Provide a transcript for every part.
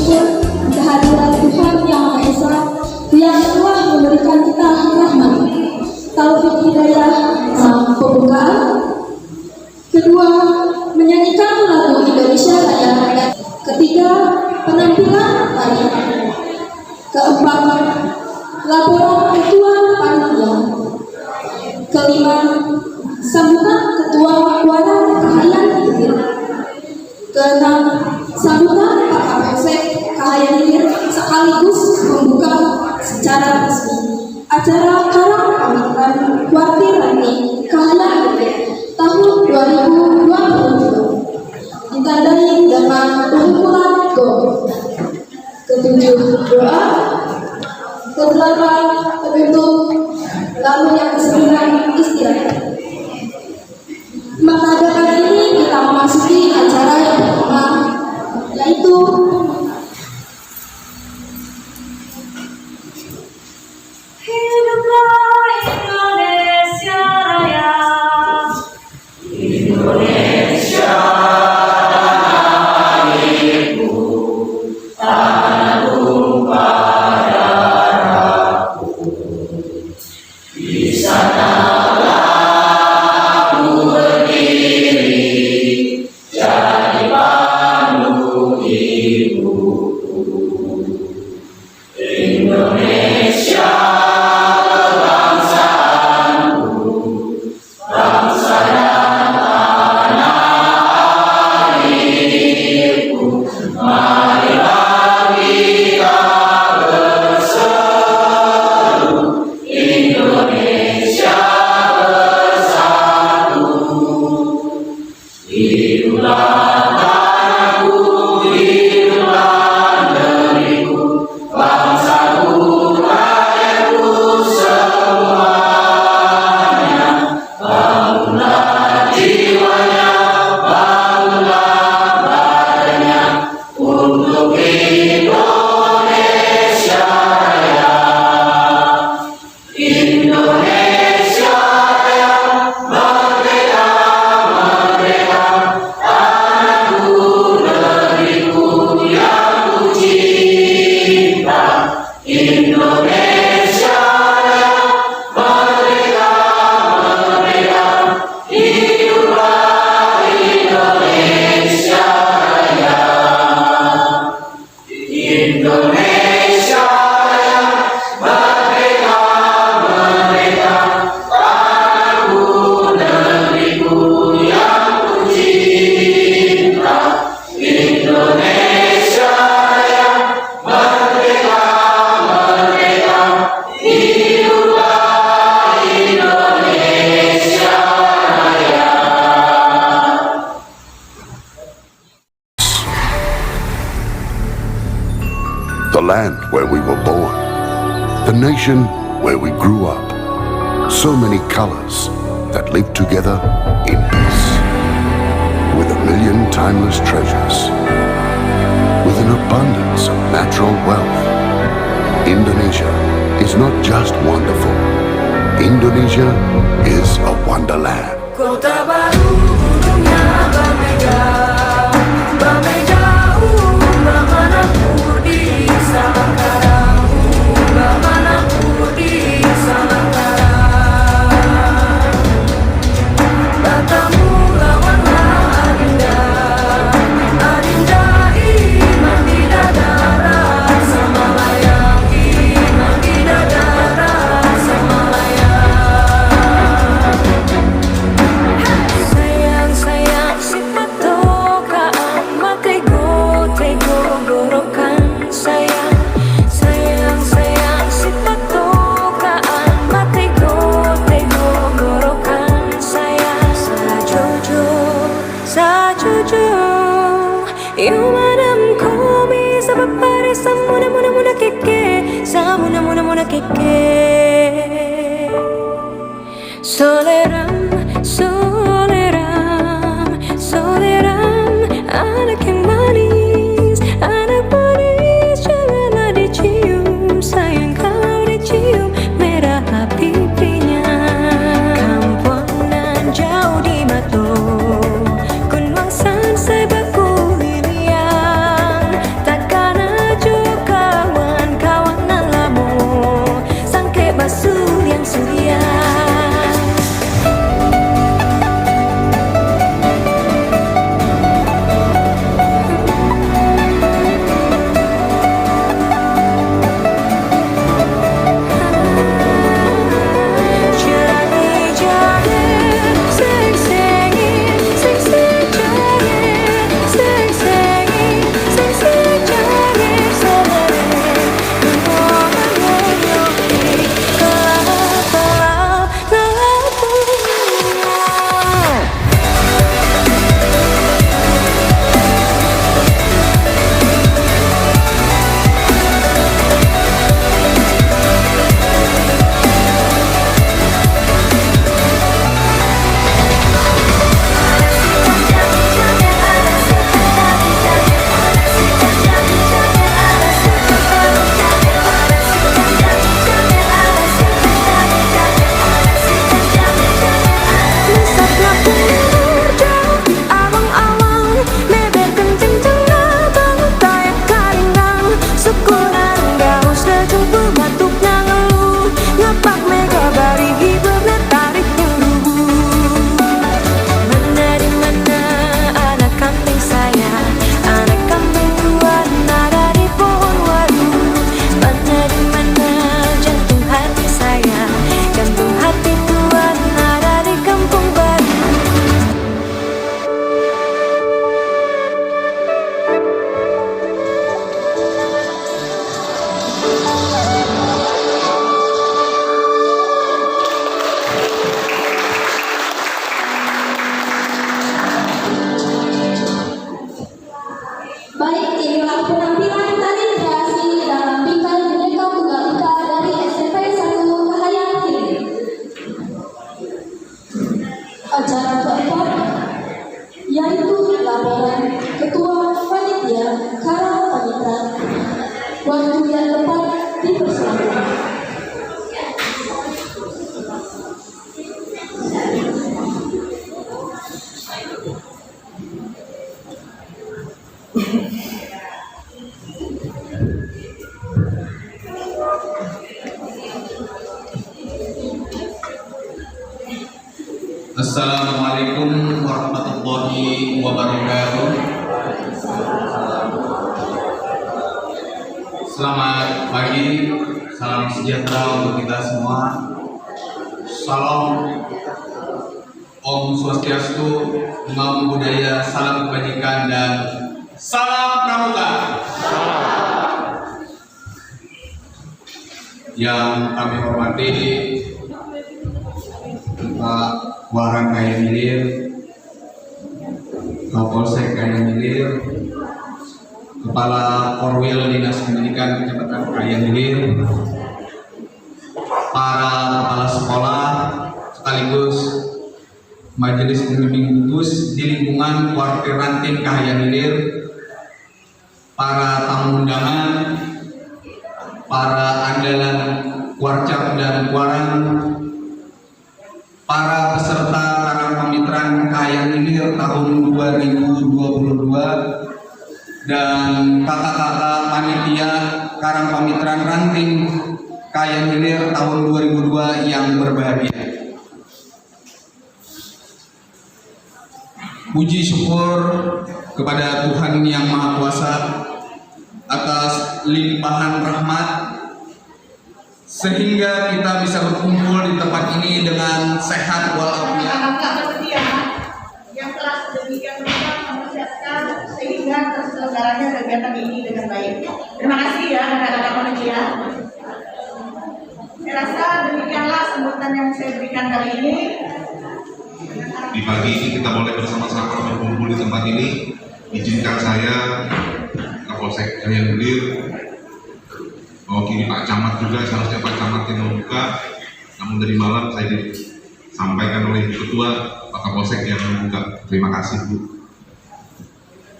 bersyukur kehadiran Tuhan Yang Maha Esa yang telah memberikan kita rahmat, taufik hidayah, pembukaan. Kedua, menyanyikan lagu Indonesia Raya. Ketiga, penampilan tari. Keempat, laporan ketua panitia. Kelima, sambutan ketua Wara Kahayan Hilir. Keenam, sambutan Pak Kapolsek Kahayan Hilir sekaligus membuka secara resmi acara Karang Pamitan Kuartir Ranting Kahayan Hilir tahun 2022 ditandai dengan pengumpulan gol. Ketujuh, doa. Kedelapan, penutup. Lalu yang kesembilan, istirahat. Maka dengan ini kita memasuki acara yang pertama, yaitu Hiduplah Indonesia Raya. Indonesia tanah airku, tanah tumpah darahku. Di sanalah aku berdiri, jadi pandu hidupku. Indonesia kebangsaanku, bangsa dan tanah airku. Marilah kita berseru, Indonesia bersatu. Hiduplah tanahku, hiduplah negeriku, bangsaku, rakyatku semuanya. Bangunlah jiwanya, bangunlah badannya untuk Indonesia Raya. Indonesia Raya, merdeka, merdeka, tanahku, negeriku yang ku cinta. Indonesia Raya, merdeka, merdeka, hiduplah Indonesia Raya. Indonesia Raya, merdeka, merdeka, tanahku, negeriku yang ku cinta. Indonesia Raya, merdeka, merdeka, hiduplah Indonesia Raya. The land where we were born, the nation where we grew up. So many colors that live together in peace, with a million timeless treasures, with an abundance of natural wealth. Indonesia is not just wonderful. Indonesia is a wonderland. Kota baru dunia berbeda, berbeda mana pun di Sangkara, mana pun di Sangkara. Bertemu lawanlah adinda, adinda iman di dada, sama layang iman di dada, sama layang. Sayang, sayang, si patokaan makai go gorokan. Sayang, sayang, sayang, si patokaan makai go gorokan. Sayang, sajujur, you madam komi sabab pare samuna keke, samuna keke. Soleram, soleram, soleram, anak yang manis, janganlah dicium, sayang kalau dicium merah pipinya. Kampuangan jauh di Mato, Kunwangsan sebaku hilian, takkan Waktu yang tepat dipersilakan. Assalamualaikum warahmatullahi wabarakatuh. Selamat pagi, salam sejahtera untuk kita semua. Salam Om Swastiastu, Namo Buddhaya, salam kebajikan dan salam pramuka. Yang kami hormati Pak Waran Kayan Hilir, Kapolsek Kayan Hilir, Kepala Korwil Dinas Pendidikan Kecamatan Kayan Hilir, para kepala sekolah sekaligus majelis pembimbing gugus di lingkungan Kuartir Ranting Kayan Hilir, para tamu undangan, para andalan Kuarcap dan Kuarang, para peserta Karang Pamitran Kayan Hilir tahun 2022 dan kakak-kakak panitia Karang Pamitran Ranting Kayan Hilir tahun 2002 yang berbahagia. Puji syukur kepada Tuhan Yang Maha Kuasa atas limpahan rahmat sehingga kita bisa berkumpul di tempat ini dengan sehat walafiat. Yang telah sedemikian rupa mempersiapkan sehingga terselenggaranya kegiatan ini dengan baik. Terima kasih ya rekan-rekan panitia. Saya rasa demikianlah sambutan yang saya berikan kali ini. Di pagi ini kita boleh bersama-sama berkumpul di tempat ini. Izinkan saya, Kapolsek Kayan Hilir, mewakili Pak Camat juga, seharusnya Pak Camat yang membuka, namun dari malam saya disampaikan oleh Ketua Pak Kapolsek yang membuka. Terima kasih Bu.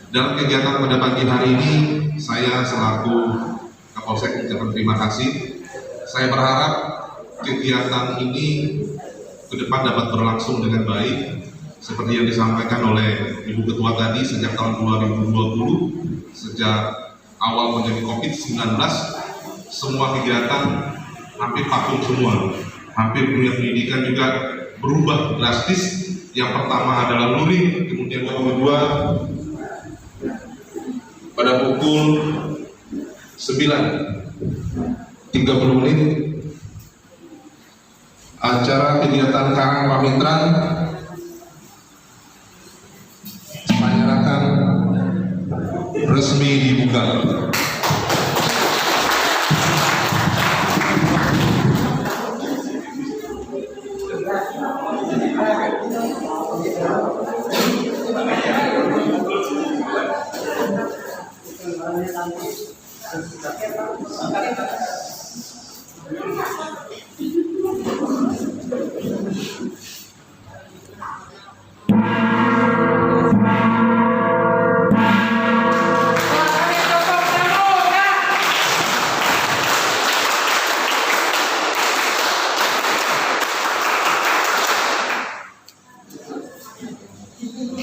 Dalam kegiatan pada pagi hari ini, saya selaku Kapolsek mengucapkan terima kasih. Saya berharap kegiatan ini ke depan dapat berlangsung dengan baik, seperti yang disampaikan oleh Ibu Ketua tadi. Sejak tahun 2020, sejak awal menjadi COVID-19, semua kegiatan hampir vakum semua. Hampir dunia pendidikan juga berubah drastis. Yang pertama adalah luring, kemudian yang kedua pada pukul 9.30 acara kegiatan Karang Pamitran masyarakat resmi dibuka.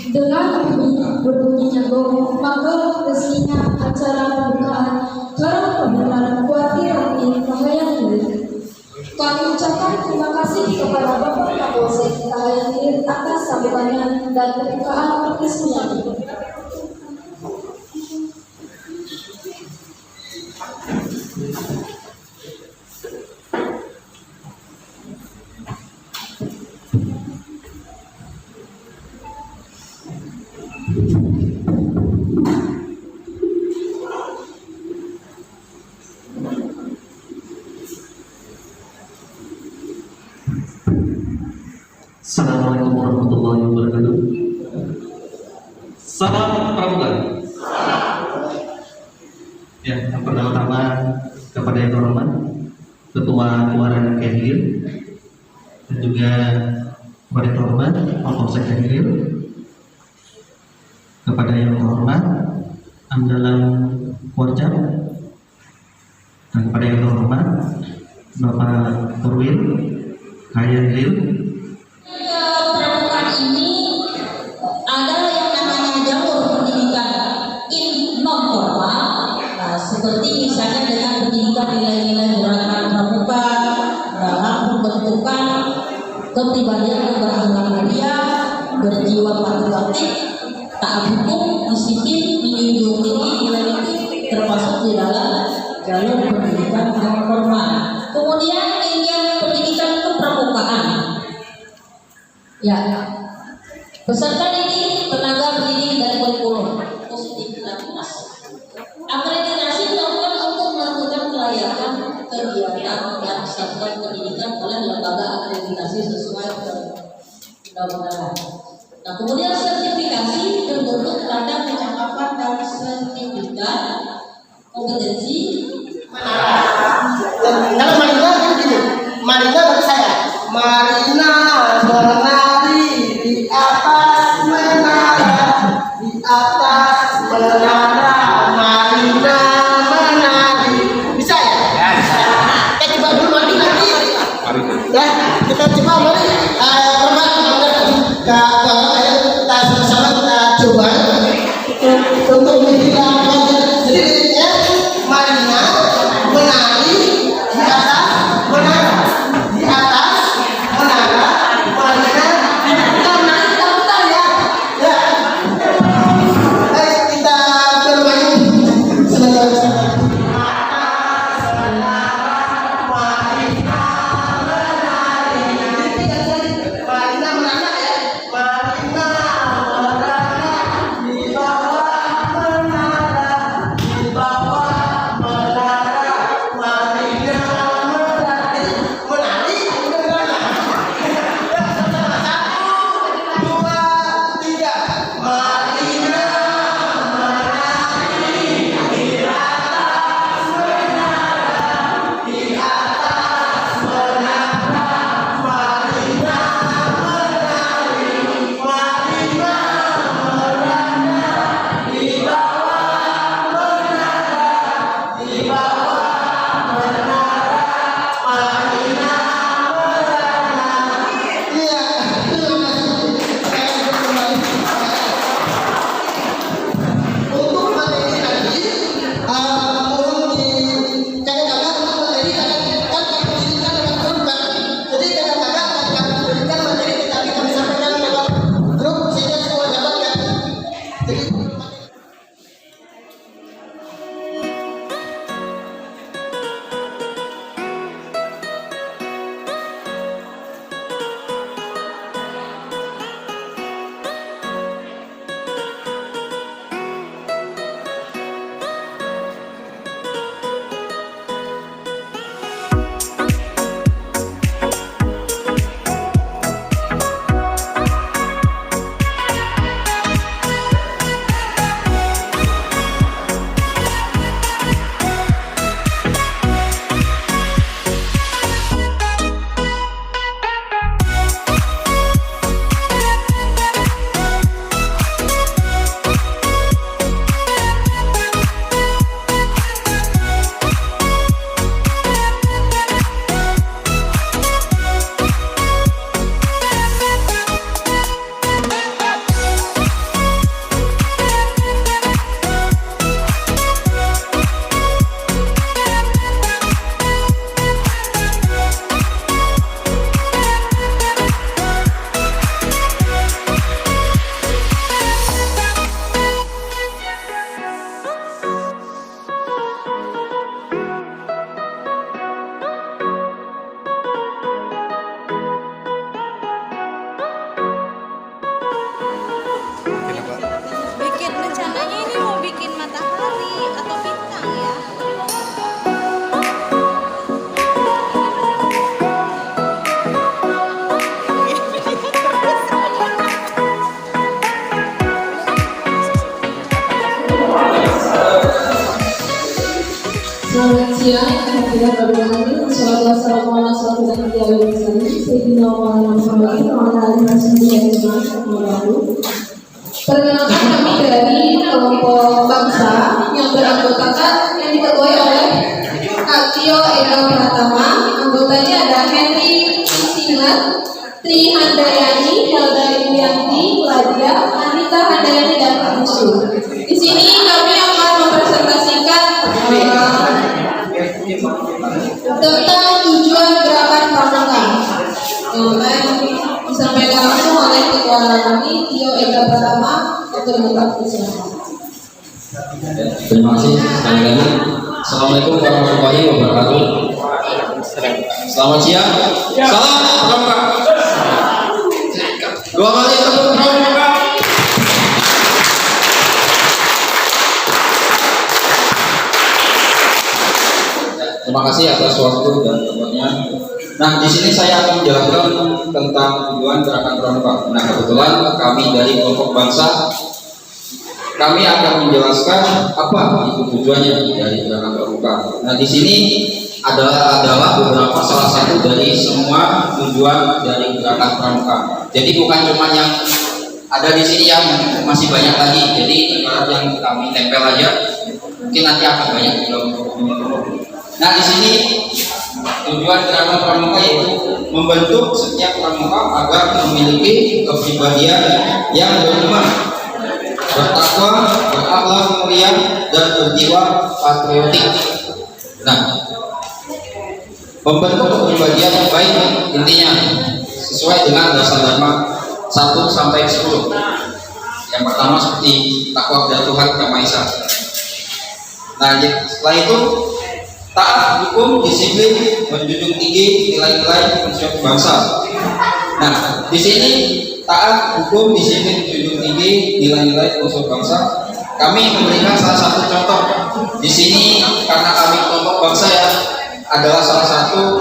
Dengan berbunyinya gong, maka resminya acara pembukaan Karang Pamitran Kuartir Ranting Kayan Hilir. Kami ucapkan terima kasih kepada Bapak Kapolsek Kayan Hilir atas sambutannya dan pembukaan resminya. Assalamualaikum warahmatullahi wabarakatuh. Salam pramuka. Ya, yang pertama-tama kepada yang terhormat Ketua Kuaran Kayan Hilir dan juga kepada yang terhormat Kapolsek Kayan Hilir, kepada yang terhormat Andalan Kuarcap, Dan kepada yang terhormat Bapak Purwil Khairil. Pramuka ini adalah yang namanya jalur pendidikan non formal, seperti misalnya dengan pendidikan nilai-nilai gerakan pramuka dalam pembentukan kepribadian yang berakhlak mulia, berjiwa patriotik, taat hukum, disiplin, menjunjung tinggi nilai-nilai termasuk di dalam jalur pendidikan non formal. Kemudian yang pendidikan kepramukaan. Ya, peserta ini tenaga pendidik dan kurikulum positif dan plus. Akreditasi dilakukan untuk melakukan kelayakan kegiatan dan satuan pendidikan oleh lembaga akreditasi sesuai undang-undang. Nah, kemudian sertifikasi berbentuk tanda pencakapan dan sertifikat kompetensi. Kalau Marina kan gini, Marina bagi saya, Marina menari di atas menara, di atas menara, Marina menari. Bisa ya? Ya bisa. Kita coba dulu Marina lagi. Ya, kita coba mari. Kita sama-sama kita coba untuk menghilangkan. Jadi ya, Marina menari di atas menara, di atas menara, Marina kita menari kita ya, ya. Ayo kita bermain sebentar. Selamat siang, alhamdulillah rabbil alamin. Wassalatu wassalamu ala asyrofil anbiya'i wal mursalin sayyidina Muhammadin wa ala alihi wasallam. Perkenalkan kami dari kelompok bangsa yang beranggotakan yang diketuai oleh Eka Pratama, anggotanya ada Henry Singat, Tri Handayani, Helda Yulianti, Ladia, Anita Handayani, dan Pak Musu. Di sini kami akan mempresentasikan tentang tujuan gerakan pramuka yang akan disampaikan langsung oleh ketua kami Tio Eka Pratama untuk membuka persiapan. Terima kasih sekali lagi. Assalamualaikum warahmatullahi wabarakatuh. Selamat siang. Salam pramuka. Dua kali tepuk pramuka. Terima kasih atas waktu dan tempatnya. Nah, di sini saya akan menjelaskan tentang tujuan gerakan pramuka. Nah, kebetulan kami dari kelompok bangsa, kami akan menjelaskan apa itu tujuannya dari gerakan pramuka. Nah, di sini adalah beberapa salah satu dari semua tujuan dari gerakan pramuka. Jadi bukan cuma yang ada di sini, yang masih banyak lagi. Jadi yang kami tempel aja, mungkin nanti akan banyak juga. Nah, di sini tujuan gerakan pramuka yaitu membentuk setiap pramuka agar memiliki kepribadian yang beriman, bertakwa, berakhlak mulia, dan berjiwa patriotik. Nah, membentuk kepribadian yang baik intinya sesuai dengan dasar dharma 1 sampai 10. Yang pertama seperti takwa kepada Tuhan Yang Maha Esa. Nah, setelah itu taat hukum, disiplin, menjunjung tinggi nilai-nilai prinsip bangsa. Nah, di sini taat hukum, disiplin, menjunjung tinggi nilai-nilai unsur bangsa. Kami memberikan salah satu contoh. Di sini karena kami kelompok bangsa ya, adalah salah satu,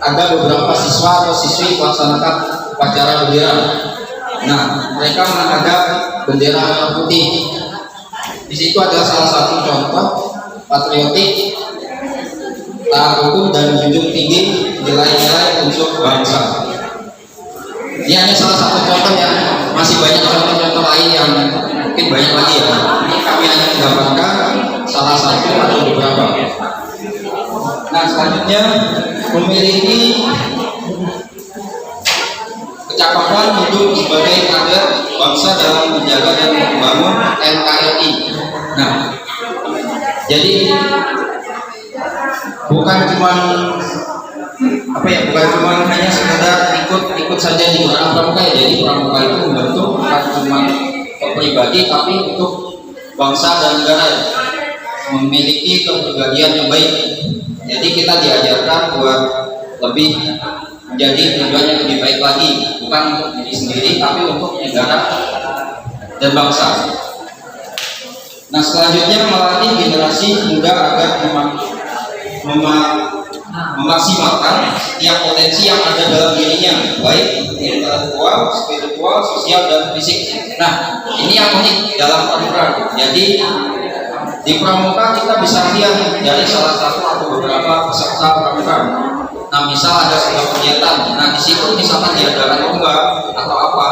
ada beberapa siswa atau siswi melaksanakan upacara bendera. Nah, mereka menghadap bendera merah putih. Di situ adalah salah satu contoh patriotik, taat hukum, dan menjunjung tinggi nilai-nilai unsur bangsa. Ini hanya salah satu contoh ya, masih banyak contoh-contoh lain yang mungkin banyak lagi ya. Ini kami hanya menggambarkan salah satu atau beberapa. Nah, selanjutnya memiliki kecakapan hidup sebagai kader bangsa dalam menjaga dan membangun NKRI. Nah, jadi bukan cuma hanya sekedar ikut saja di gerakan pramuka ya. Jadi pramuka itu membentuk bukan cuma pribadi tapi untuk bangsa dan negara, memiliki kepribadian yang baik. Jadi kita diajarkan buat lebih menjadi tujuan yang lebih baik lagi, bukan untuk diri sendiri tapi untuk negara dan bangsa. Nah, selanjutnya melatih generasi muda agar memaksimalkan setiap potensi yang ada dalam dirinya, baik intelektual, spiritual, sosial, dan fisik. Nah, ini yang unik dalam pramuka. Jadi di pramuka kita bisa lihat dari salah satu atau beberapa peserta pramuka. Nah, misal ada sebuah kegiatan, nah di situ misalkan diadakan lomba atau apa.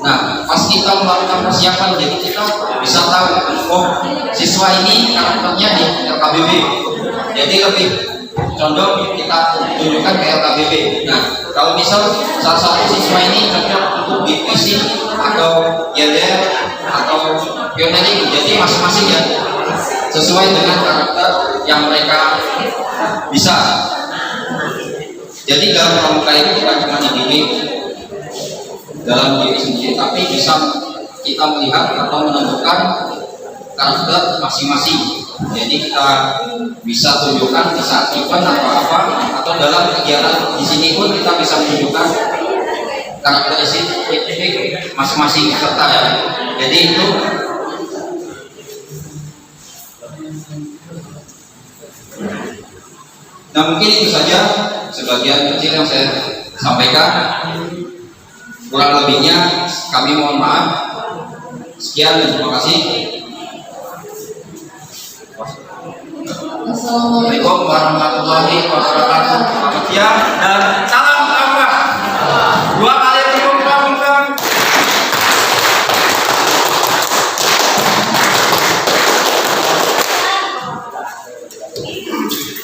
Nah, pas kita melakukan persiapan, jadi kita bisa tahu, oh siswa ini karakternya di LKBB. Jadi lebih condong kita tunjukkan ke LKBB. Nah, kalau misal salah satu siswa ini cocok untuk divisi atau YDR atau pioneering, jadi masing-masing ya sesuai dengan karakter yang mereka bisa. Jadi dalam pramuka itu bukan cuma diri dalam diri sendiri, tapi bisa kita melihat atau menentukan karakter masing-masing. Jadi kita bisa tunjukkan di saat event atau apa, atau dalam kegiatan di sini pun kita bisa menunjukkan karakteristik masing-masing peserta ya. Jadi itu nah, mungkin itu saja sebagian kecil yang saya sampaikan. Kurang lebihnya kami mohon maaf. Sekian dan terima kasih. Assalamualaikum warahmatullahi wabarakatuh. Selamat siang dan salam pramuka. Dua kali tepuk pramuka.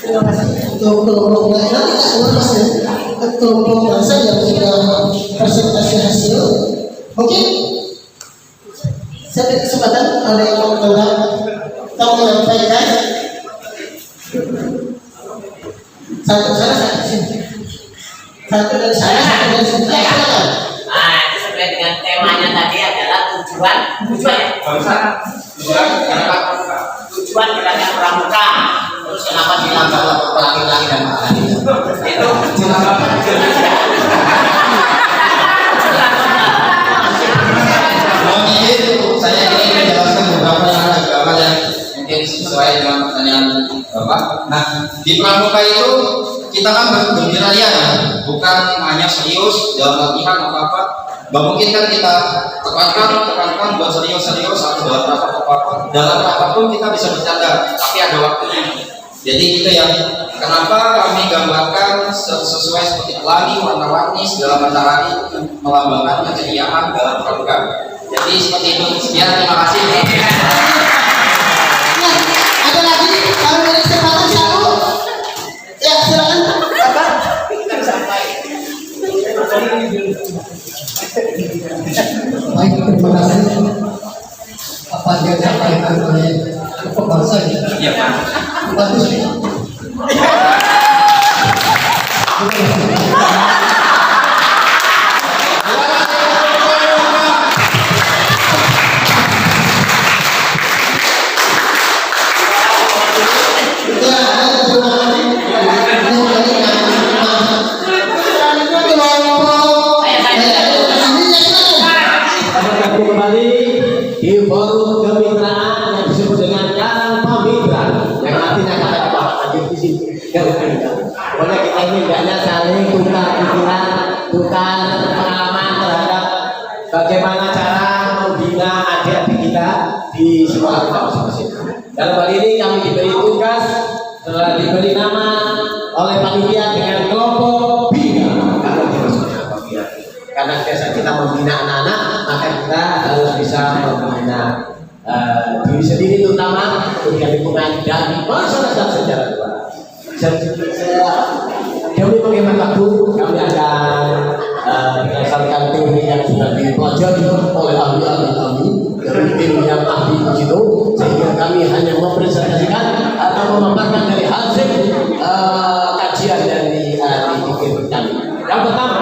Terima kasih. untuk kelompok nanti tak lupa kelompok bangsa yang sudah presentasi hasil. Mungkin saya beri kesempatan ada yang mau menyampaikan. Satu dari saya, satu dari saya. Nah, itu sesuai dengan temanya tadi adalah tujuan gerakan pramuka. Terus kenapa dilambang pelangi-pelangi dan pelangi itu dilambang Indonesia. Saya ingin menjelaskan beberapa agama yang mungkin sesuai dengan pertanyaan Bapak. Nah, di pramuka itu kita kan bergembira ya, bukan hanya serius dalam latihan apa-apa. Mungkin kan kita tekankan buat serius atau buat apa-apa. Dalam apapun kita bisa bercanda, tapi ada waktunya. Jadi itu yang kenapa kami gambarkan sesuai seperti pelangi, warna-warni, segala matahari melambangkan keceriaan dalam pramuka. Jadi seperti itu. Sekian, terima kasih. Ada lagi kalau dari kesempatan satu. Ya silakan Bapak. Baik, terima kasih. Apa yang disampaikan oleh Bapak Bangsa ini? Iya, Pak. Bagus. Kembali di forum kemitraan yang disebut dengan Jalan Pamitra yang artinya kata Bapak hadir di sini. Pokoknya kita ini hendaknya saling tukar pikiran, tukar pengalaman terhadap bagaimana cara membina adik-adik kita di sekolah kita masing-masing. Dalam hal ini kami diberi tugas, telah diberi nama oleh panitia dengan kelompok bina. Karena biasa kita membina anak-anak, maka kita harus bisa membina diri sendiri terutama, kemudian lingkungan dan masyarakat secara luas. Demi menghemat waktu, kami akan berdasarkan teori yang sudah dipelajari oleh ahli-ahli kami dari tim yang ahli di situ, sehingga kami hanya mempresentasikan atau memaparkan dari hasil kajian dari tim kami. Yang pertama,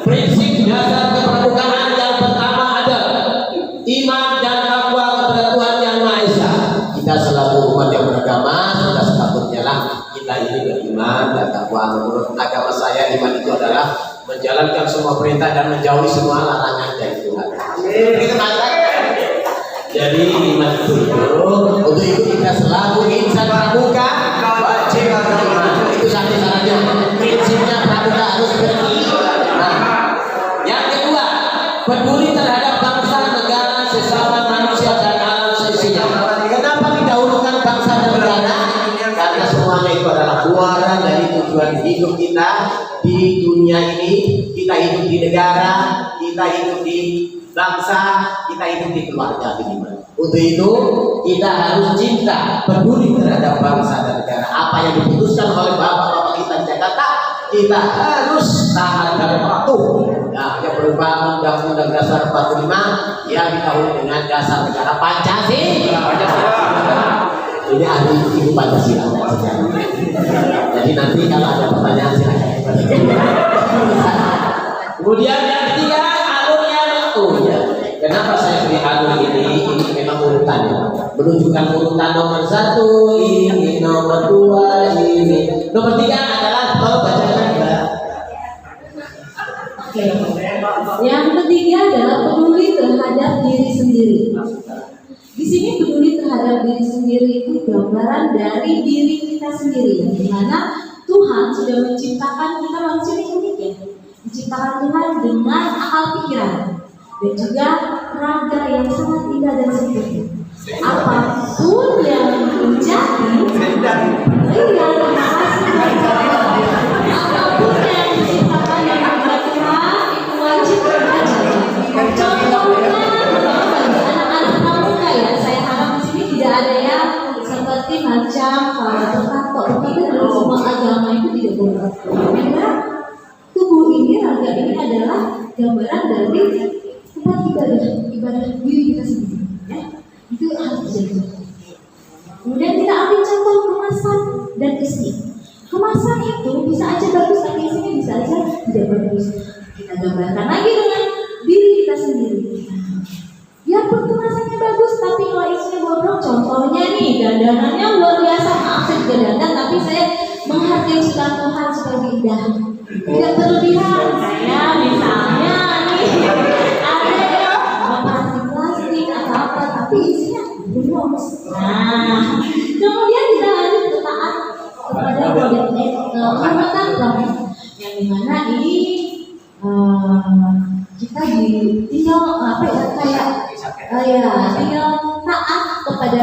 prinsip dasar kepramukaan yang pertama adalah iman dan takwa kepada Tuhan Yang Maha Esa. Kita selaku umat yang beragama sudah sepatutnya lah kita ini beriman dan takwa. Menurut agama saya, iman itu adalah menjalankan semua perintah dan menjauhi semua larangan dari Tuhan. Jadi iman itu untuk itu kita selaku insan pramuka wajib beriman. Itu syaratnya. Prinsipnya pramuka harus beriman. Yang kedua, peduli terhadap bangsa, negara, sesama manusia dan alam seisinya. Kenapa didahulukan bangsa dan negara? Karena semuanya itu adalah buaran dari tujuan hidup kita di dunia ini. Kita hidup di negara, kita hidup di bangsa, kita hidup di keluarga. Untuk itu kita harus cinta, peduli terhadap bangsa dan negara. Apa yang diputuskan oleh bapak-bapak kita di Jakarta, kita harus taat dan patuh. Nah, yang berupa Undang-Undang Dasar 45 yang dikawal dengan dasar negara Pancasila. Ini ahli ibu Pancasila. Jadi nanti kalau ada pertanyaan silakan. Kemudian yang ketiga, alurnya. Kenapa saya pilih alur ini? Ini memang urutannya. Menunjukkan urutan nomor 1, ini nomor 2, ini. Nomor 3 adalah tolong bacakan. Yang ketiga adalah peduli terhadap diri sendiri. Di sini peduli terhadap diri sendiri itu gambaran dari diri kita sendiri, di mana Tuhan sudah menciptakan kita manusia yang unik ya. Diciptakan Tuhan dengan akal pikiran dan juga raga yang sangat indah dan sempurna. Apapun yang menjadi, apapun yang diciptakan yang dibuat Tuhan itu wajib belajar. Contohnya anak-anak pramuka ya, saya harap di sini tidak ada yang seperti macam kalau berkat itu dari semua agama itu Karena tubuh ini, raga ini adalah gambaran dari tempat ibadah diri kita sendiri. Ya, itu harus dijaga. Kemudian kita ambil contoh kemasan dan isi. Kemasan itu bisa aja bagus, tapi isinya bisa aja tidak bagus. Kita gambarkan lagi dengan diri kita sendiri. Biarpun kemasannya bagus, tapi kalau isinya bobrok, contohnya nih, dandanannya luar biasa. Maaf saya juga dandan, tapi saya menghargai ciptaan Tuhan sebagai indah. Tidak berlebihan. Saya misalnya nih ada yang plastik atau apa, tapi isinya belum. Nah, kemudian kita lanjut ke taat kepada kehormatan Tuhan, yang dimana ini kita tinggal tinggal taat kepada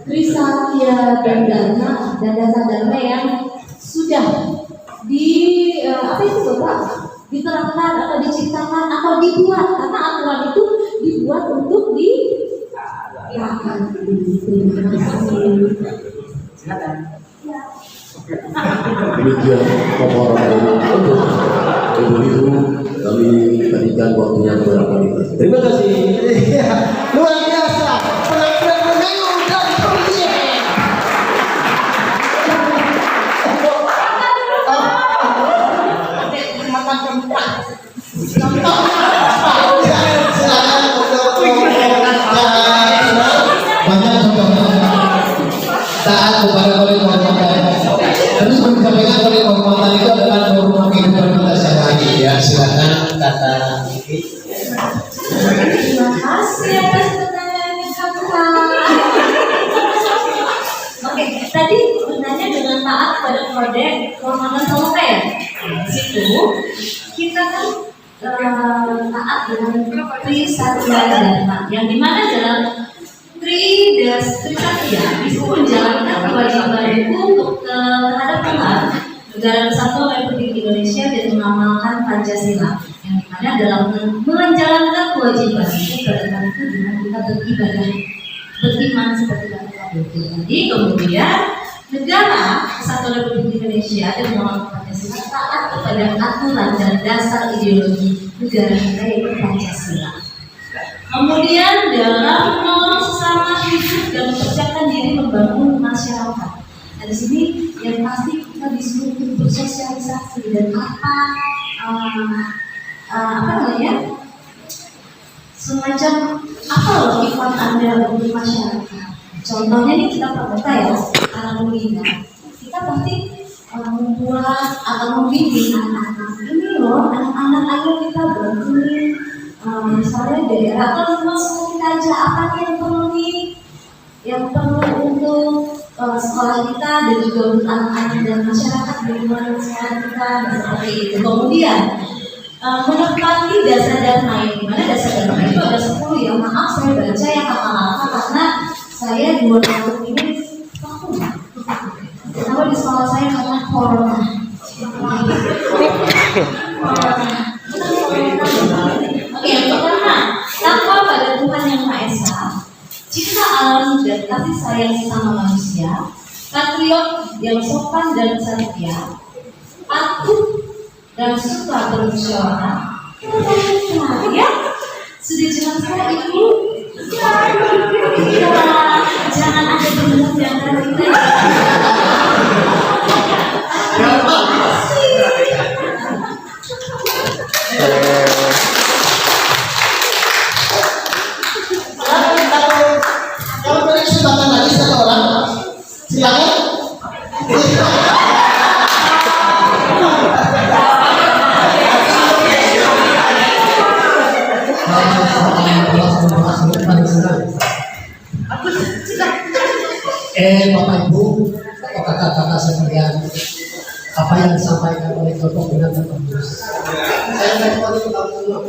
Trisatya dan Dharma yang sudah diterapkan atau diciptakan atau dibuat, karena aturan itu dibuat untuk dilakukan. Silakan. Demikian paparan untuk ibu-ibu, kami berikan waktunya beberapa menit. Terima kasih. Luar biasa, penampilan menengok dan pemilihan. Makan keempat. Banyak contohnya taat kepada oleh kehormatan. Terus menyampaikan oleh kehormatan itu adalah norma kehidupan kita sehari-hari. Ya, silakan kata Vivi. Terima kasih atas pertanyaan yang Oke, tadi bertanya dengan taat pada kode kehormatan Saloka ya. Di situ kita kan taat dengan Trisatya Dharma, yang dimana dalam Trisatya itu menjalankan kewajiban itu terhadap Tuhan, Negara Kesatuan Republik Indonesia, dan mengamalkan Pancasila, yang dimana dalam menjalankan kewajiban itu berarti itu dengan kita beriman seperti kata tadi. Kemudian negara Kesatuan Republik Indonesia dan mengamalkan Pancasila taat kepada aturan dan dasar ideologi negara kita yaitu Pancasila. Kemudian dalam menolong sesama hidup dan mempersiapkan diri membangun masyarakat. Nah, di sini yang pasti kita disuruh untuk bersosialisasi dan semacam apa loh iklan Anda untuk masyarakat. Contohnya nih kita pramuka ya, anak muda. Kita pasti membuat atau membimbing anak-anak ini loh, anak-anak ayo kita bantuin. Misalnya daerah atau semua kita aja apa yang perlu untuk sekolah kita dan juga untuk anak-anak dan masyarakat di lingkungan sekolah kita, seperti itu. Kemudian menepati dasar Dharma, yang dimana dasar Dharma itu ada 10 ya. Maaf saya baca yang hafal karena saya 2 tahun ini vakum. Kenapa di sekolah saya karena corona. Oke, yang pertama, takwa pada Tuhan Yang Maha Esa, cinta alam dan kasih sayang sama manusia, patriot yang sopan dan setia, patuh dan suka bermusyawarah. Ya, sudah jelas kan Ibu? Ya, jangan ada bertemu di antara kita. Kalau beri kesempatan lagi 1 orang, silakan. Bapak Ibu, kakak-kakak sekalian, apa yang disampaikan oleh kelompok minat dan bagus. Saya tidak mau tahu semua.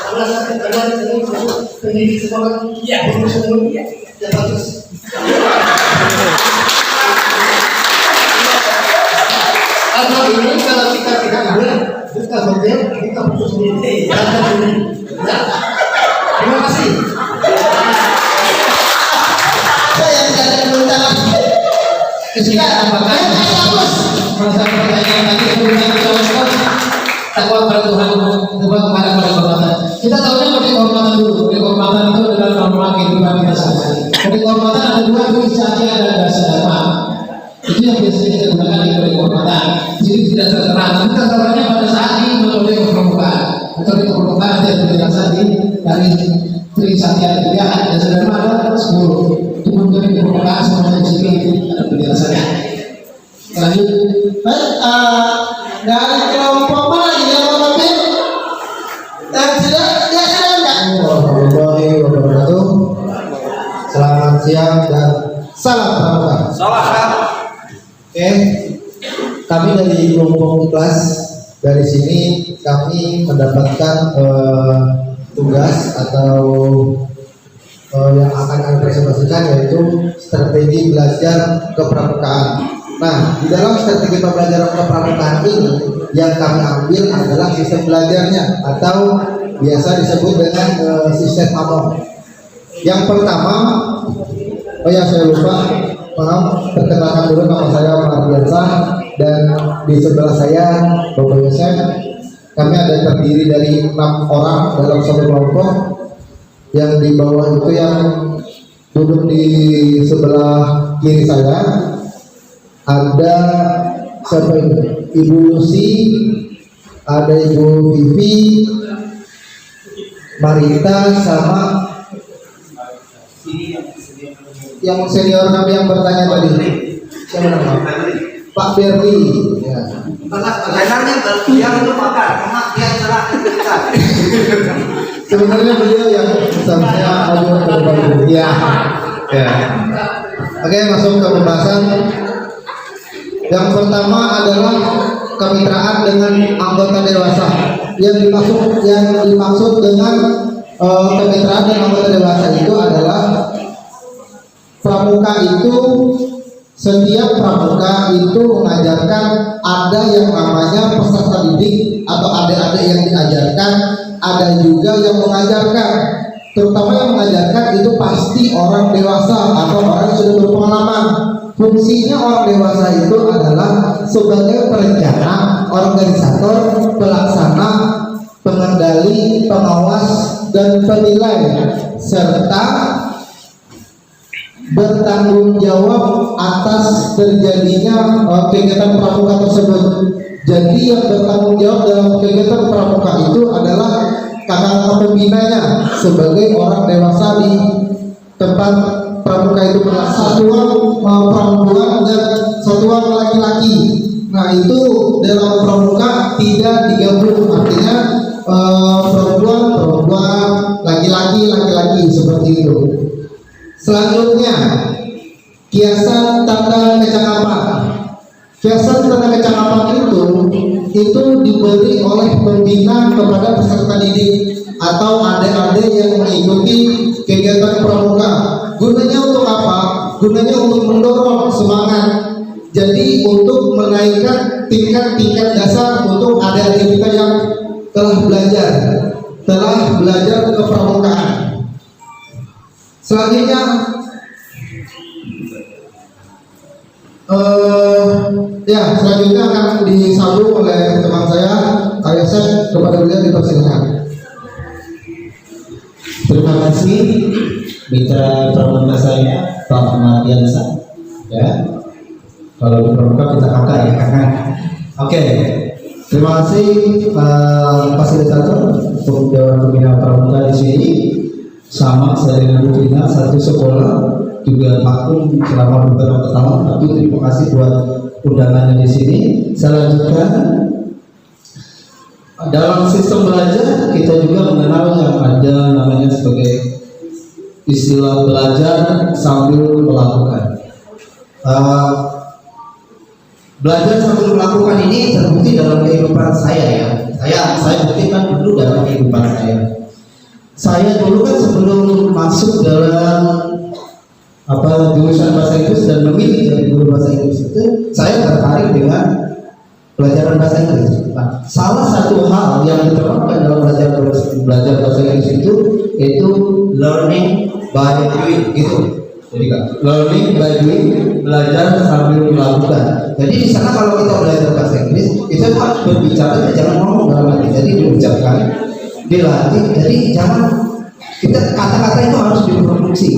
Karena saya pendidik sekolah, bagus dulu, ya bagus. Atau ini kalau kita tidak ada, kita hotel, kita putus sendiri. Ya, terima kasih. Saya tidak ada komentar. Kesulitan apakah? Bagus. masa pertanyaan tadi sebelumnya mencontoh takwa kepada Tuhan, takwa kepada kehormatan. Kita tahunya kode kehormatan dulu. Kode kehormatan itu adalah norma kehidupan kita sehari-hari. Kode kehormatan ada dua, itu Satya dan Dasa Dharma. Itu yang biasanya kita gunakan di kode kehormatan. Jadi tidak tertera. Tapi terteranya pada saat ini metode kepermukaan. Metode kepermukaan ada yang penjelasan dari Tri Satya 3 dan Dasa Dharma ada 10. Itu metode kepermukaan semuanya di sini ada penjelasannya. Lanjut. Baik, dari kelompok mana ini yang memimpin? Dan tidak enggak? Warahmatullahi wabarakatuh. Selamat siang dan salam pramuka. Salam. Oke, kami dari kelompok kelas dari sini kami mendapatkan tugas atau yang akan kami presentasikan yaitu strategi belajar kepramukaan. Nah, di dalam strategi pembelajaran kepramukaan ini yang kami ambil adalah sistem belajarnya atau biasa disebut dengan sistem AMOM. Yang pertama, saya lupa, maaf, perkenalkan dulu nama saya Mardiansa dan di sebelah saya Bapak Yosef. Kami ada terdiri dari 6 orang dalam satu kelompok. Yang di bawah itu yang duduk di sebelah kiri saya ada siapa ini? Ibu Lucy, ada Ibu Vivi, Marita, sama yang senior kami yang bertanya tadi. Siapa namanya? Pak Berli. Ya. Yang itu makan, dia cerah. Sebenarnya beliau yang seharusnya ajuan ke depan. Ya. Oke, masuk ke pembahasan. Yang pertama adalah kemitraan dengan anggota dewasa. Yang dimaksud dengan kemitraan dengan anggota dewasa itu adalah pramuka itu, setiap pramuka itu mengajarkan ada yang namanya peserta didik atau adik-adik yang diajarkan, ada juga yang mengajarkan. Terutama yang mengajarkan itu pasti orang dewasa atau orang yang sudah berpengalaman. Fungsinya orang dewasa itu adalah sebagai perencana, organisator, pelaksana, pengendali, pengawas, dan penilai, serta bertanggung jawab atas terjadinya kegiatan pramuka tersebut. Jadi yang bertanggung jawab dalam kegiatan pramuka itu adalah kakak-kakak pembinanya sebagai orang dewasa di tempat pramuka itu satuan perempuan dan satuan laki-laki. Nah itu dalam pramuka tidak digabung, artinya perempuan, laki-laki seperti itu. Selanjutnya kiasan tanda kecakapan. Kiasan tanda kecakapan itu diberi oleh pembina kepada peserta didik atau adik-adik yang mengikuti kegiatan pramuka. Gunanya untuk apa? Gunanya untuk mendorong semangat. Jadi untuk menaikkan tingkat dasar untuk adik-adik kita yang telah belajar kepramukaan. Selanjutnya selanjutnya akan disambung oleh teman saya Kak Yosef, kepada beliau dipersilakan. Terima kasih mitra pramuka saya Pak Mardiansa. Ya, kalau di pramuka kita kakak ya kakak. Oke, terima kasih fasilitator untuk Dewan Pembina Pramuka di sini. Sama saya dengan Bu Vina, satu sekolah, juga vakum selama beberapa tahun. Tapi terima kasih buat undangannya di sini. Saya lanjutkan. Dalam sistem belajar kita juga mengenal yang ada namanya sebagai istilah belajar sambil melakukan. Belajar sambil melakukan ini terbukti dalam kehidupan saya ya. Saya buktikan dulu dalam kehidupan saya. Saya dulu kan sebelum masuk dalam jurusan bahasa Inggris dan memilih dari guru bahasa Inggris itu, saya tertarik dengan pelajaran bahasa Inggris. Nah, salah satu hal yang diterapkan dalam belajar bahasa Inggris itu learning by doing gitu. Jadi kan learning by doing, belajar sambil melakukan. Jadi di sana kalau kita belajar bahasa Inggris, kita harus berbicara, jangan ngomong dalam hati. Jadi diucapkan, dilatih. Jadi jangan kita kata-kata itu harus diproduksi.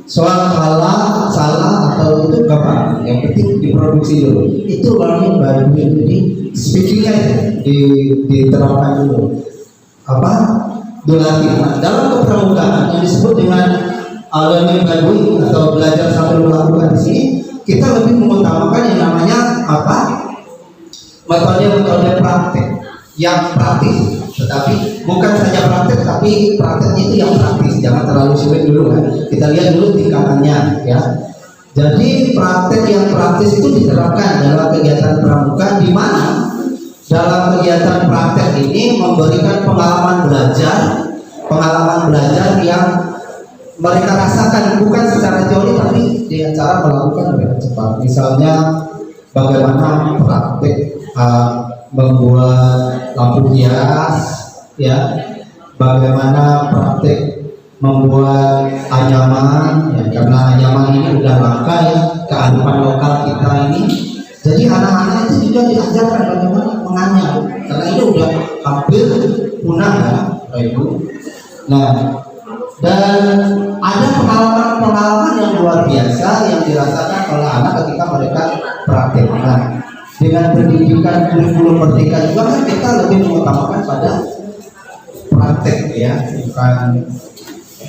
Soal salah atau itu gampang, yang penting diproduksi dulu. Itu learning by doing. Jadi speakingnya diterapkan dulu. Dilatih. Nah, dalam kepramukaan yang disebut dengan learning by doing atau belajar sambil melakukan di sini, kita lebih mengutamakan yang namanya metode praktek yang praktis. Tetapi bukan saja praktek, tapi prakteknya itu yang praktis. Jangan terlalu sulit dulu kan. Kita lihat dulu tingkatannya ya. Jadi praktek yang praktis itu diterapkan dalam kegiatan pramuka, di mana dalam kegiatan praktek ini memberikan pengalaman belajar yang mereka rasakan bukan secara teori tapi dengan cara melakukan dengan cepat. Misalnya bagaimana praktek membuat lampu hias, ya, bagaimana praktek membuat anyaman, ya, karena anyaman ini udah langka ya, kearifan lokal kita ini. Jadi anak-anak itu juga diajarkan bagaimana menganyam, karena ini udah hampir punah ya, Bapak Ibu. Nah, dan ada pengalaman yang luar biasa yang dirasakan oleh anak ketika mereka praktek. Nah, dengan pendidikan kurikulum merdeka juga kan kita lebih mengutamakan pada praktek ya, bukan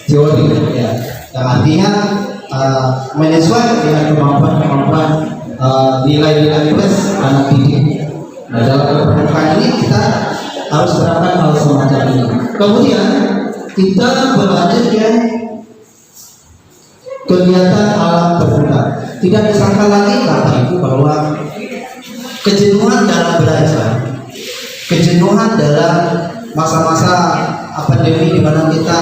teori ya. Nah, artinya menyesuaikan dengan kemampuan nilai-nilai plus anak didik. Nah, dalam kepramukaan ini kita harus terapkan hal semacam ini. Kemudian kita berlanjut ke kegiatan alam terbuka. Tidak disangka lagi Bapak Ibu bahwa kejenuhan dalam belajar, kejenuhan dalam masa-masa pandemi di mana kita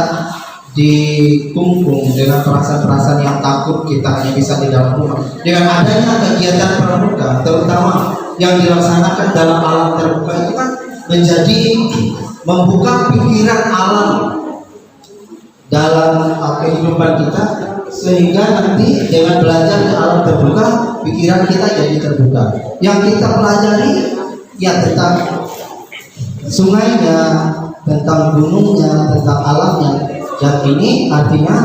dikungkung dengan perasaan-perasaan yang takut kita hanya bisa di dalam rumah. Dengan adanya kegiatan pramuka, terutama yang dilaksanakan dalam alam terbuka itu kan menjadi membuka pikiran alam dalam kehidupan kita, sehingga nanti dengan belajar di alam terbuka pikiran kita jadi terbuka. Yang kita pelajari ya tentang sungainya, tentang gunungnya, tentang alamnya. Dan ini artinya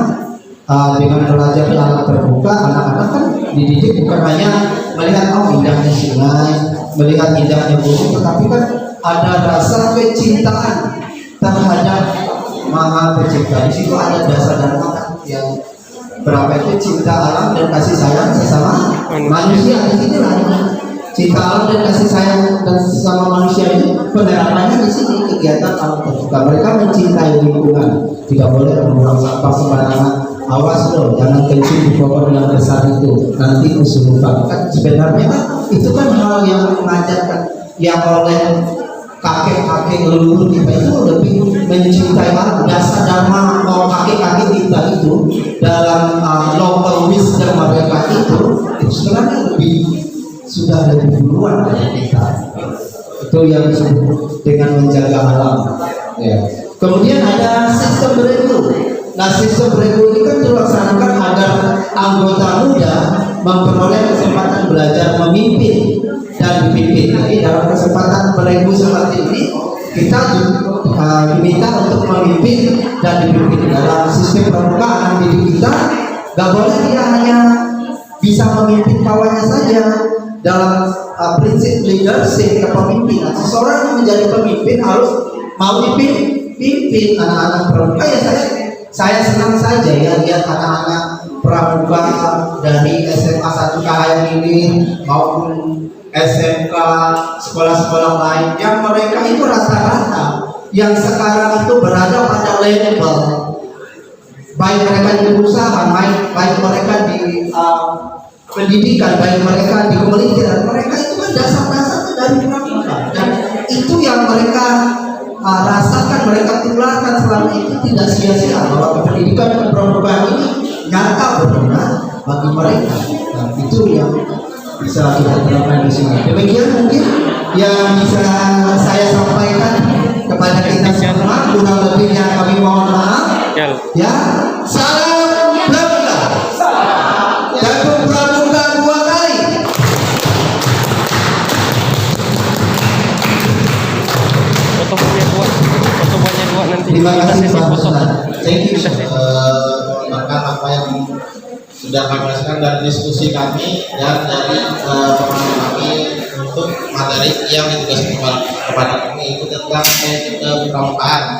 dengan belajar di alam terbuka, anak-anak kan dididik bukan hanya melihat indahnya sungai, melihat indahnya gunung, tetapi kan ada rasa kecintaan terhadap Maha Pencipta. Di situ ada dasar dharma yang berapa itu cinta alam dan kasih sayang sesama manusia. Di sini lah cinta alam dan kasih sayang dan sesama manusia ini penerapannya di sini kegiatan alam terbuka. Mereka mencintai lingkungan, tidak boleh membuang sampah sembarangan. Awas loh, jangan kencing di pohon yang besar itu, nanti kesurupan. Kan sebenarnya itu kan hal yang mengajarkan yang oleh kakek-kakek leluhur kita itu lebih mencintai alam. Dasar dharma kakek-kakek kita itu dalam local wisdom mereka itu sebenarnya sudah lebih duluan dari kita. Itu yang disebut dengan menjaga alam ya. Kemudian ada sistem beregu. Nah, sistem beregu ini kan dilaksanakan agar anggota muda memperoleh kesempatan belajar memimpin dan dipimpin. Jadi dalam kesempatan beregu seperti ini kita diminta untuk memimpin dan dipimpin. Dalam sistem pramuka anak didik kita gak boleh dia hanya bisa memimpin kawannya saja. Dalam prinsip leadership kepemimpinan, seseorang yang menjadi pemimpin harus mau dipimpin anak-anak pramuka. Ya saya senang saja ya lihat anak-anak pramuka dari SMA 1 Kahayan ini maupun SMK, sekolah-sekolah lain yang mereka itu rata-rata yang sekarang itu berada pada level baik mereka di perusahaan, baik mereka di pendidikan, baik mereka di kementerian, mereka itu kan dasar-dasarnya dari pramuka, dan itu yang mereka rasakan, mereka tularkan selama itu tidak sia-sia, bahwa pendidikan kepramukaan ini nyata berguna bagi mereka. Nah, itu yang bisa kita terapkan di sini. Demikian mungkin yang bisa saya sampaikan kepada kita semua. Kurang lebihnya kami mohon maaf. Ya, salam pramuka. Terima kasih Pak Ustaz. Thank you bahkan apa yang sudah kami rasakan dari diskusi kami dan dari pemahaman kami untuk materi yang ditugaskan kepada kami itu tentang kepramukaan.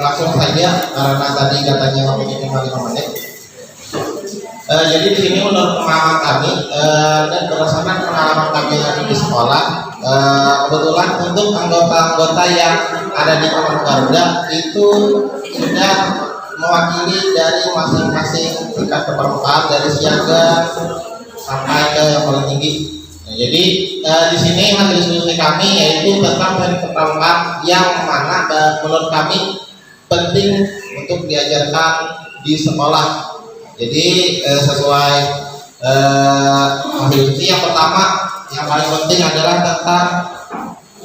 Langsung saja karena tadi katanya waktunya cuma 5 menit. Jadi di sini menurut pemahaman kami dan berdasarkan pengalaman kami yang ada di sekolah, kebetulan untuk anggota-anggota yang ada di Komando Garuda itu sudah mewakili dari masing-masing tingkat kepramukaan dari siaga sampai ke yang paling tinggi. Nah, jadi di sini hasil diskusi kami yaitu tentang kepramukaan yang mana menurut kami penting untuk diajarkan di sekolah. Jadi sesuai hasil uji yang pertama yang paling penting adalah tentang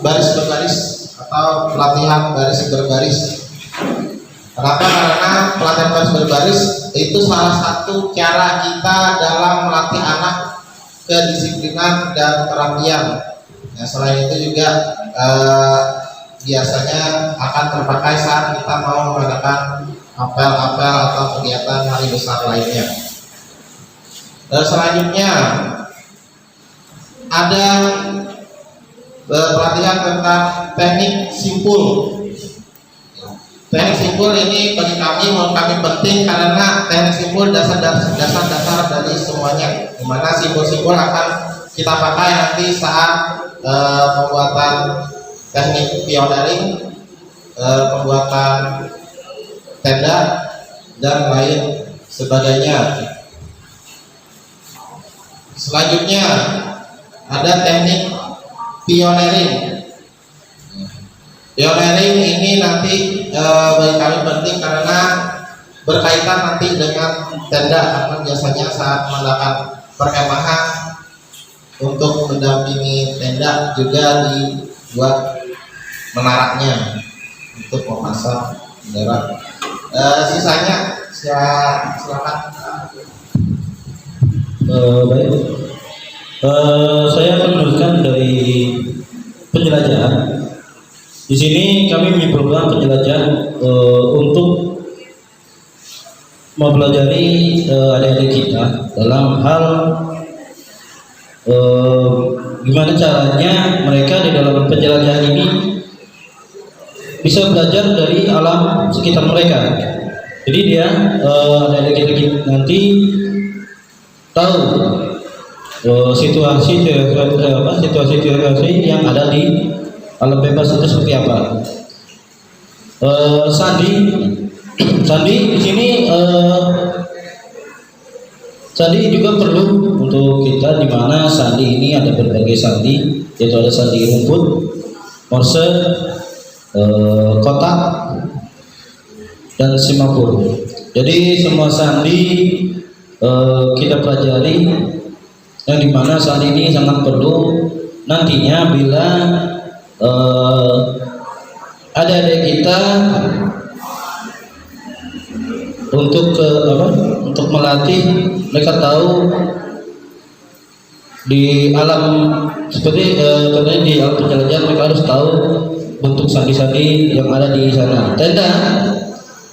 baris berbaris atau pelatihan baris berbaris. Kenapa? Karena pelatihan baris berbaris itu salah satu cara kita dalam melatih anak kedisiplinan dan kerapian. Nah, selain itu juga biasanya akan terpakai saat kita mau mengadakan apel-apel atau kegiatan hari besar lainnya. Selanjutnya ada pelatihan tentang teknik simpul. Teknik simpul ini bagi kami menurut kami penting karena teknik simpul dasar-dasar dari semuanya, dimana simpul-simpul akan kita pakai nanti saat pembuatan teknik pioneering, pembuatan tenda dan lain sebagainya. Selanjutnya ada teknik pioneering. Pioneering ini nanti bagi kami penting karena berkaitan nanti dengan tenda, karena biasanya saat mengadakan perkemahan untuk mendampingi tenda juga dibuat menaranya untuk memasang bendera. Sisanya silakan. Baik, saya akan meneruskan dari penjelajahan. Di sini kami menyimpulkan penjelajahan untuk mempelajari adik-adik kita dalam hal gimana caranya mereka di dalam penjelajahan ini bisa belajar dari alam sekitar mereka. Jadi dia adik-adik kita nanti tahu situasi yang ada di alam bebas itu seperti apa. Sandi di sini sandi juga perlu untuk kita, di mana sandi ini ada berbagai sandi, yaitu ada sandi rumput, morse, kotak, dan semapur. Jadi semua sandi kita pelajari, yang dimana sandi ini sangat perlu nantinya bila adik-adik kita untuk melatih mereka tahu di alam seperti contohnya di alam penjelajahan mereka harus tahu bentuk sandi-sandi yang ada di sana.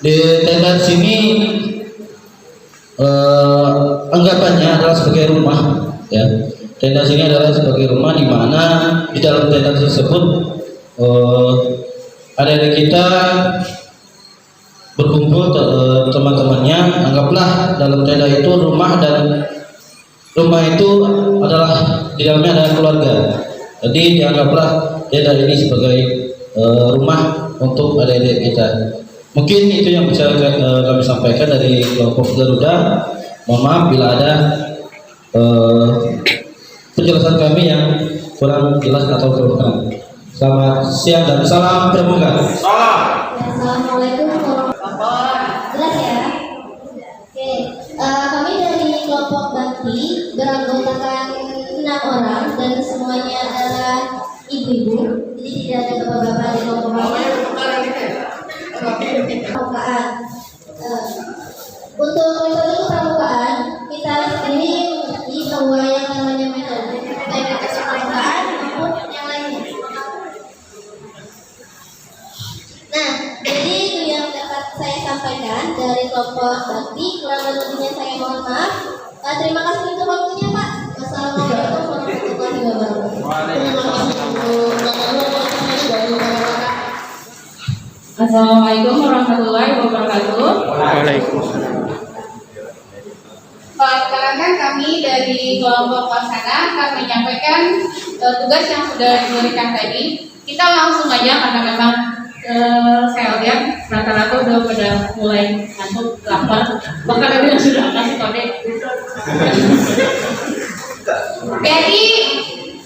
Di tenda sini anggapannya adalah sebagai rumah, ya. Tenda sini adalah sebagai rumah di mana di dalam tenda tersebut adik-adik kita berkumpul teman-temannya. Anggaplah dalam tenda itu rumah, dan rumah itu adalah di dalamnya ada keluarga. Jadi dianggaplah tenda ini sebagai rumah untuk adik-adik kita. Mungkin itu yang bisa kami sampaikan dari kelompok Garuda. Mohon maaf bila ada penjelasan kami yang kurang jelas atau kurang. Selamat siang dan salam pramuka. Assalamualaikum warahmatullahi wabarakatuh. Jelas ya? Oke, kami dari kelompok Bakti beranggotakan 6 orang dan semuanya adalah ibu-ibu. Jadi tidak ada bapak-bapak di kelompok kami. Pramukaan. Untuk metode pramukaan kita sendiri di bahwa yang namanya metode baik itu pramukaan maupun yang lainnya. Nah, Bawang Bakti. Kurang lebihnya saya mohon maaf. Terima kasih untuk waktunya, Pak. Wassalamualaikum warahmatullahi wabarakatuh. Assalamualaikum warahmatullahi wabarakatuh. Waalaikumsalam. Perkenalkan kami dari kelompok pelaksana akan menyampaikan tugas yang sudah diberikan tadi. Kita langsung aja karena memang saya lihat rata-rata udah pada mulai ngantuk, lapar, bahkan ada yang sudah kasih kode. Jadi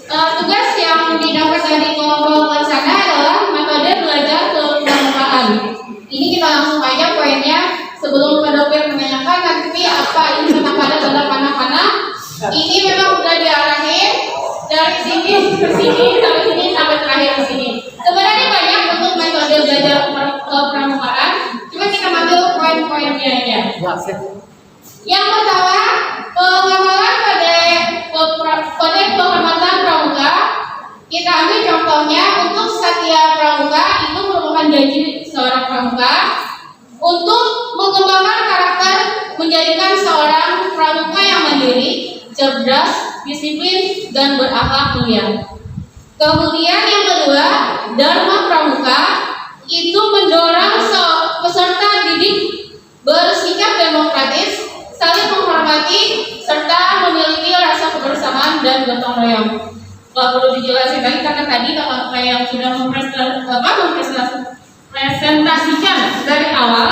tugas yang didapat dari kelompok pelaksana adalah metode belajar kepramukaan. Ini kita langsung aja poinnya sebelum pedofil menanyakan nanti apa ini memang pada dalam panah-panah. Ini memang sudah diarahin dari sini ke sini sampai sini sampai terakhir ke sini. Sebenarnya banyak untuk metode belajar kepramukaan, cuma kita ambil poin-poinnya aja. Yang pertama, penghafalan kode kehormatan pramuka. Kita ambil contohnya untuk Satya Pramuka, itu merupakan janji seorang pramuka untuk mengembangkan karakter, menjadikan seorang pramuka yang mandiri, cerdas, disiplin, dan berakhlak mulia. Kemudian yang kedua, Dharma Pramuka itu mendorong peserta didik bersikap demokratis, saling menghormati, serta memiliki rasa kebersamaan dan gotong royong. Gak perlu dijelasin lagi karena tadi kalau kayak yang sudah mempresentasikan dari awal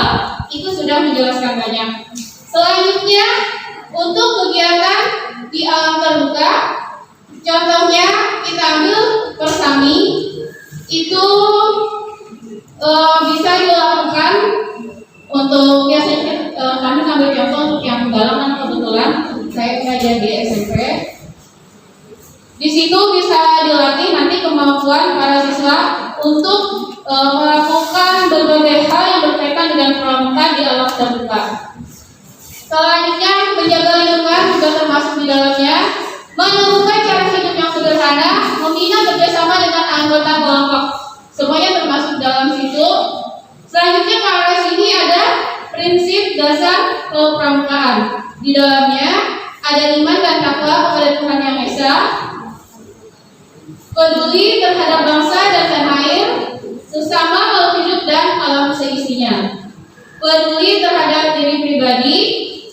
itu sudah menjelaskan banyak. Selanjutnya untuk kegiatan di alam terbuka, contohnya kita ambil persami itu bisa dilakukan untuk biasanya kami ambil contoh untuk yang dalam kan kebetulan saya ngajar di SMP. Di situ bisa dilatih nanti kemampuan para siswa untuk melakukan berbagai hal yang berkaitan dengan pramuka di alam terbuka. Selanjutnya menjaga lingkungan juga termasuk di dalamnya, menemukan cara hidup yang sederhana, membina kerjasama dengan anggota kelompok, semuanya termasuk dalam situ. Selanjutnya pada sini ada prinsip dasar kepramukaan. Di dalamnya ada iman dan takwa kepada Tuhan Yang Esa, peduli terhadap bangsa dan tanah air, sesama makhluk hidup dan alam seisinya, peduli terhadap diri pribadi,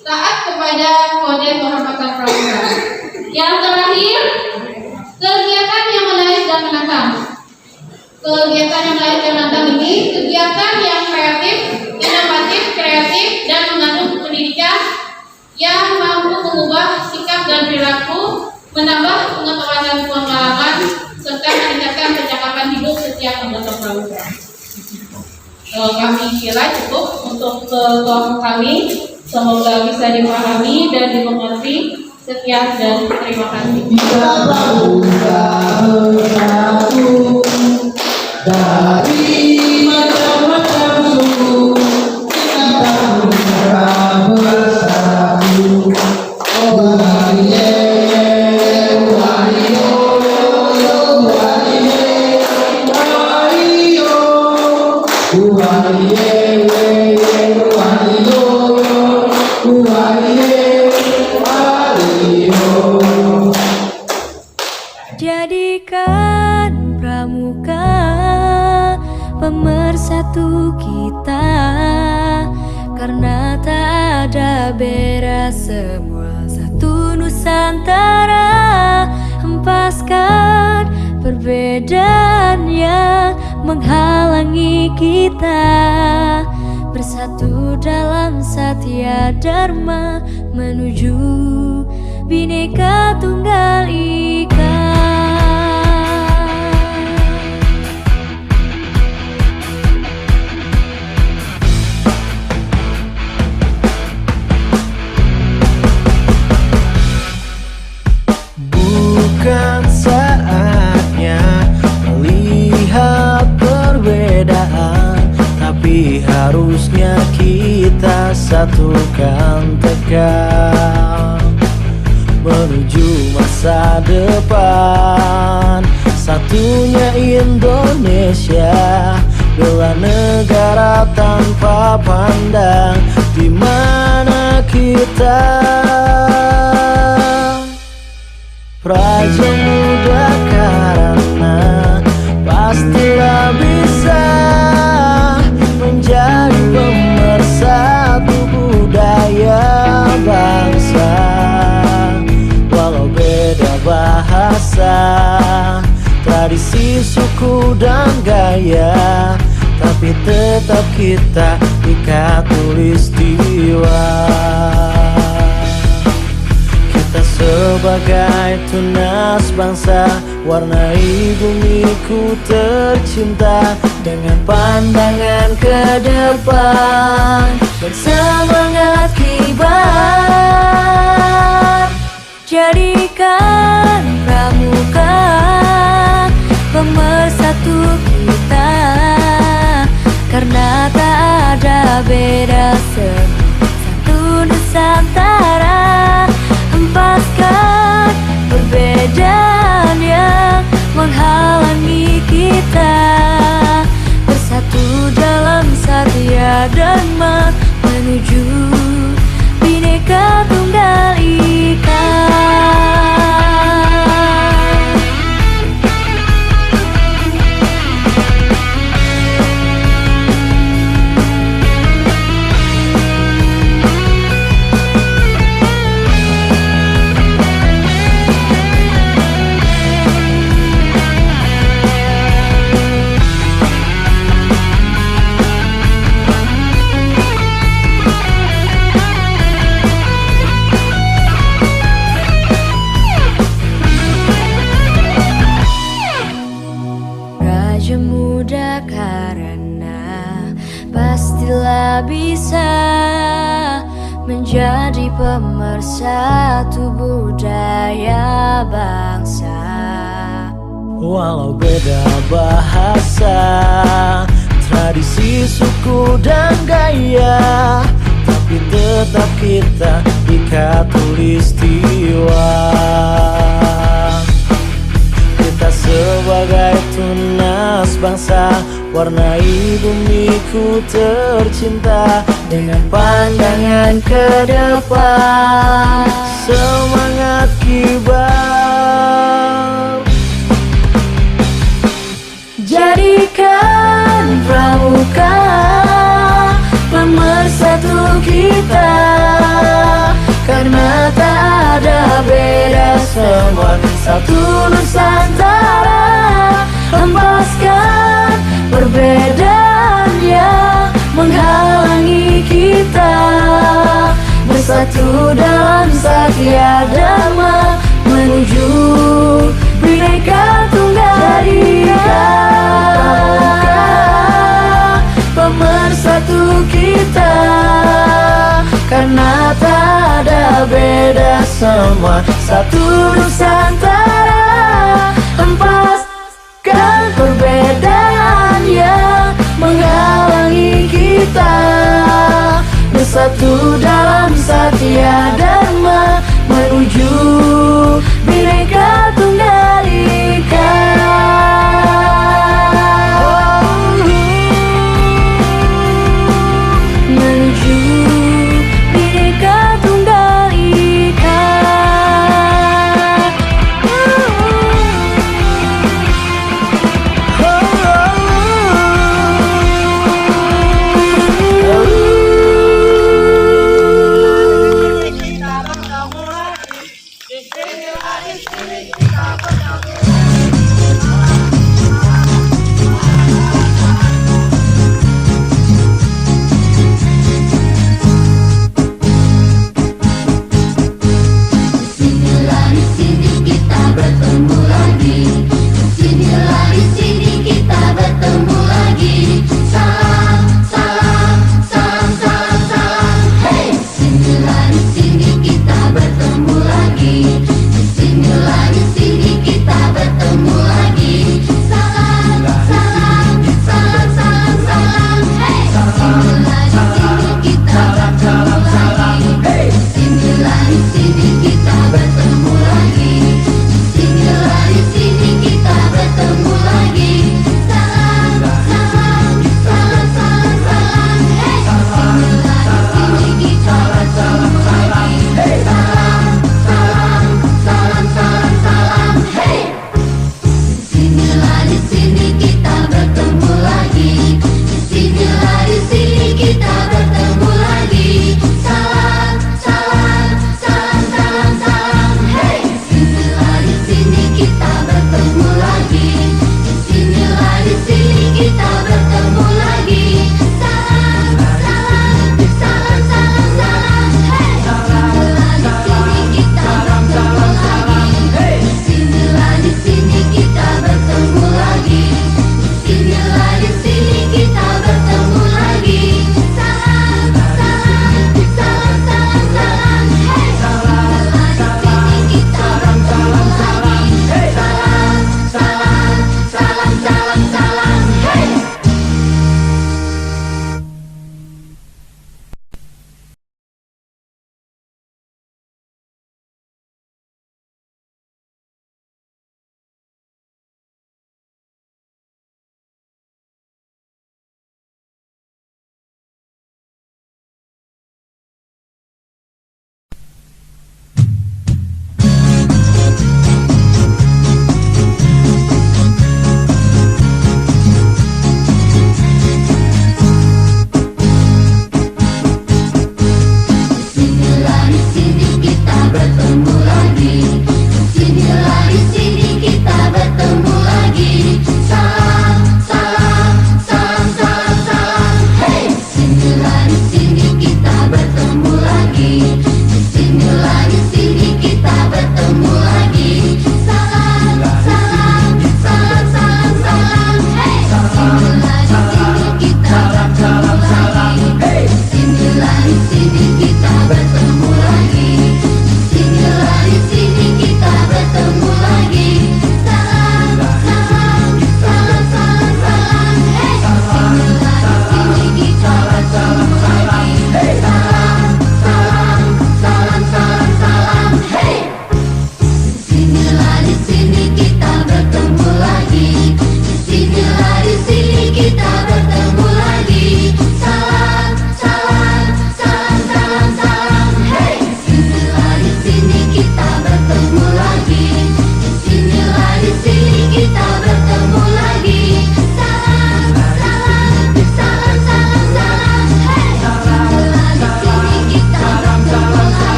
taat kepada kode kehormatan pramuka. Yang terakhir, kegiatan yang menarik dan menantang. Kegiatan yang menarik dan menantang ini kegiatan yang kreatif, inovatif, kreatif, dan mengandung pendidikan yang mampu mengubah sikap dan perilaku, menambah pengetahuan dan pengalaman, serta meningkatkan percakapan hidup setiap anggota pramuka. Kami kira cukup untuk kelompok kami. Semoga bisa dipahami dan dimengerti. Sekian dan terima kasih. Dari macam-macam suku kita bersatu. Jadikan pramuka pemersatu kita, karena tak ada beda, semua satu Nusantara. Hempaskan perbedaan yang menghalangi kita, bersatu dalam Satya Dharma menuju Bhinneka Tunggal Ika. Bukan saatnya melihat perbedaan, tapi harusnya kita satukan tekad menuju masa depan. Satunya Indonesia, bela negara tanpa pandang di mana kita. Praja Muda karena pastilah bisa menjadi pemersatu budaya bangsa. Walau beda bahasa, tradisi, suku dan gaya, tapi tetap kita ikat tulistiwa. Kita sebagai tunas bangsa, warnai bumiku tercinta dengan pandangan ke depan dan semangat kibar. Jadikan pramuka pemersatu kita, karena tak ada beda satu Nusantara. Hempaskan perbedaan yang menghalangi kita, bersatu dalam Satya Dharma menuju Bhinneka Tunggal Ika. Praja Muda karena pastilah bisa menjadi pemersatu budaya bangsa. Walau beda bahasa, tradisi, suku dan gaya, tapi tetap kita ikat tulistiwa. Kita sebagai tunas bangsa, warnai bumiku tercinta dengan pandangan ke depan, semangat kibar. Jadikan pramuka pemersatu kita, karena tak ada beda, semua satu Nusantara. Hempaskan perbedaan yang menghalangi kita, bersatu dalam Satya Dharma menuju Bhinneka Tunggal Ika. Pemersatu kita, karena tak ada beda, semua satu Nusantara. Hempaskan perbedaan yang menghalangi kita, bersatu dalam Satya Dharma menuju